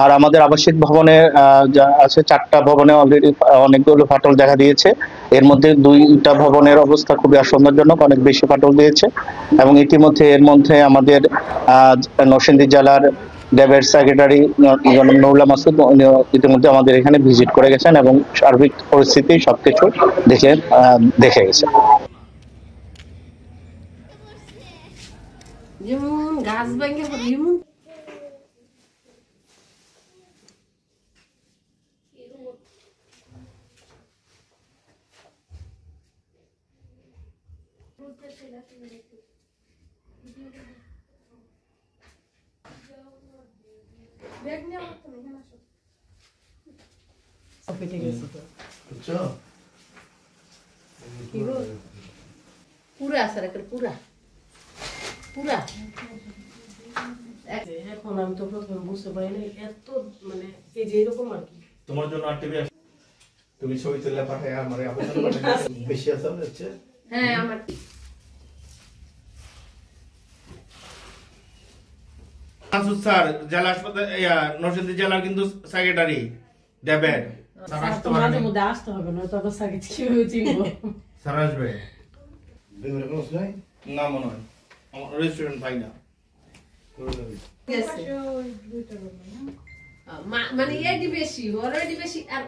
আর আমাদের আবাসিক ভবনে যা আছে 4টা ভবনে অলরেডি অনেকগুলো ফাটল দেখা দিয়েছে। এর মধ্যে 2টা ভবনের অবস্থা খুবই আশঙ্কাজনক, অনেক বেশি ফাটল দিয়েছে। এবং ইতিমধ্যে এর মধ্যে আমাদের নরসিংদী জেলার ড্যাবের সেক্রেটারি জনাব নুরুল্লাহ মাসুদ ইতিমধ্যে আমাদের এখানে ভিজিট করে গেছেন এবং সার্বিক পরিস্থিতি সবকিছু দেখে গেছে। যেমন গাছ ভেঙে যেমন পুরা আছে পুরা পুরা এখন আমি তো প্রথমে বুঝতে পারি না এত মানে এই যে এরকম আর কি তোমার জন্য টিভি তুমি ছবি তুলে পাঠায় আমারে আবেদন পাঠায় বেশি আসাম হচ্ছে। হ্যাঁ আমার আসুস স্যার জেলা হাসপাতাল নরসিংদী জেলার কিন্তু সেক্রেটারি ড্যাবের স্যার আসতে পারেন মধ্যে আসতে হবে না তবে সাকে কিভাবে চিনবো স্যার আসবে বেগুনের কোনো নাই না মনে হয় আমার রেস্টুরেন্ট পাই না মানে এই বেশি ওর বেশি আর